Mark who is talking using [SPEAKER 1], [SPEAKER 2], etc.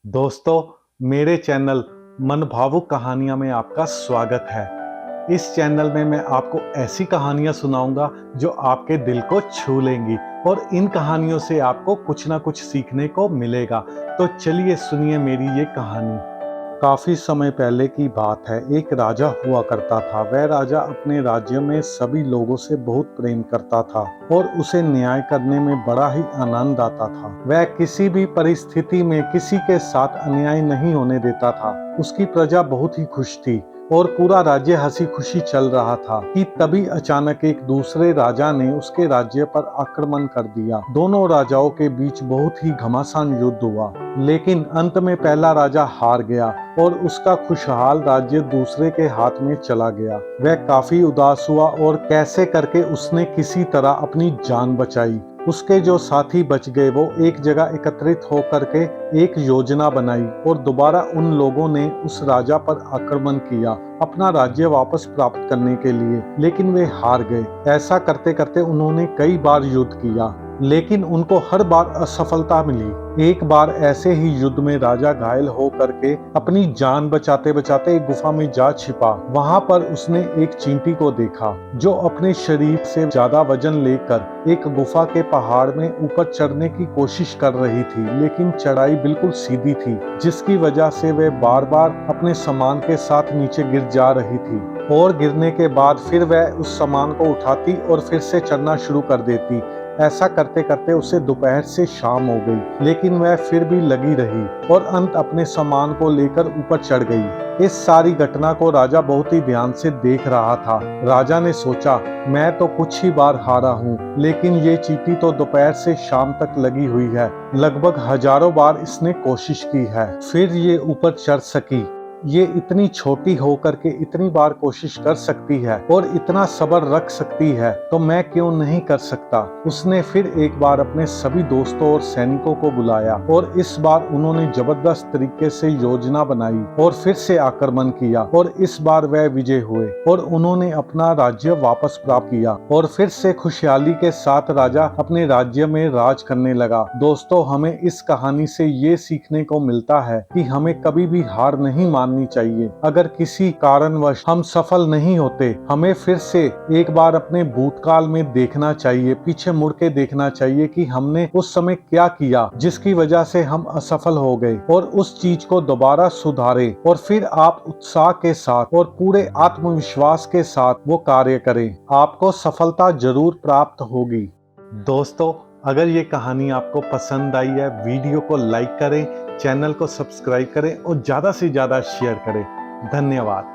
[SPEAKER 1] दोस्तों, मेरे चैनल मन भावुक कहानियाँ में आपका स्वागत है। इस चैनल में मैं आपको ऐसी कहानियाँ सुनाऊंगा जो आपके दिल को छू लेंगी और इन कहानियों से आपको कुछ ना कुछ सीखने को मिलेगा। तो चलिए सुनिए मेरी ये कहानी। काफी समय पहले की बात है। एक राजा हुआ करता था। वह राजा अपने राज्य में सभी लोगों से बहुत प्रेम करता था और उसे न्याय करने में बड़ा ही आनंद आता था। वह किसी भी परिस्थिति में किसी के साथ अन्याय नहीं होने देता था। उसकी प्रजा बहुत ही खुश थी और पूरा राज्य हंसी खुशी चल रहा था कि तभी अचानक एक दूसरे राजा ने उसके राज्य पर आक्रमण कर दिया। दोनों राजाओं के बीच बहुत ही घमासान युद्ध हुआ, लेकिन अंत में पहला राजा हार गया और उसका खुशहाल राज्य दूसरे के हाथ में चला गया। वह काफी उदास हुआ और कैसे करके उसने किसी तरह अपनी जान बचाई। उसके जो साथी बच गए वो एक जगह एकत्रित होकर के एक योजना बनाई और दोबारा उन लोगों ने उस राजा पर आक्रमण किया अपना राज्य वापस प्राप्त करने के लिए, लेकिन वे हार गए। ऐसा करते करते उन्होंने कई बार युद्ध किया, लेकिन उनको हर बार असफलता मिली। एक बार ऐसे ही युद्ध में राजा घायल हो करके अपनी जान बचाते बचाते एक गुफा में जा छिपा। वहां पर उसने एक चींटी को देखा जो अपने शरीर से ज्यादा वजन लेकर एक गुफा के पहाड़ में ऊपर चढ़ने की कोशिश कर रही थी, लेकिन चढ़ाई बिल्कुल सीधी थी, जिसकी वजह से वह बार बार अपने सामान के साथ नीचे गिर जा रही थी और गिरने के बाद फिर वह उस सामान को उठाती और फिर से चढ़ना शुरू कर देती। ऐसा करते करते उसे दोपहर से शाम हो गई, लेकिन वह फिर भी लगी रही और अंत अपने सामान को लेकर ऊपर चढ़ गई। इस सारी घटना को राजा बहुत ही ध्यान से देख रहा था। राजा ने सोचा, मैं तो कुछ ही बार हारा हूँ, लेकिन ये चींटी तो दोपहर से शाम तक लगी हुई है। लगभग हजारों बार इसने कोशिश की है, फिर ये ऊपर चढ़ सकी। ये इतनी छोटी होकर के इतनी बार कोशिश कर सकती है और इतना सब्र रख सकती है, तो मैं क्यों नहीं कर सकता। उसने फिर एक बार अपने सभी दोस्तों और सैनिकों को बुलाया और इस बार उन्होंने जबरदस्त तरीके से योजना बनाई और फिर से आक्रमण किया और इस बार वह विजय हुए और उन्होंने अपना राज्य वापस प्राप्त किया और फिर से खुशहाली के साथ राजा अपने राज्य में राज करने लगा। दोस्तों, हमें इस कहानी से ये सीखने को मिलता है कि हमें कभी भी हार नहीं माननी चाहिए। अगर किसी कारणवश हम सफल नहीं होते, हमें फिर से एक बार अपने भूतकाल में देखना चाहिए, पीछे मुड़ के देखना चाहिए कि हमने उस समय क्या किया जिसकी वजह से हम असफल हो गए, और उस चीज को दोबारा सुधारें और फिर आप उत्साह के साथ और पूरे आत्मविश्वास के साथ वो कार्य करें। आपको सफलता जरूर प्राप्त होगी। दोस्तों, अगर ये कहानी आपको पसंद आई है, वीडियो को लाइक करें, चैनल को सब्सक्राइब करें और ज़्यादा से ज़्यादा शेयर करें। धन्यवाद।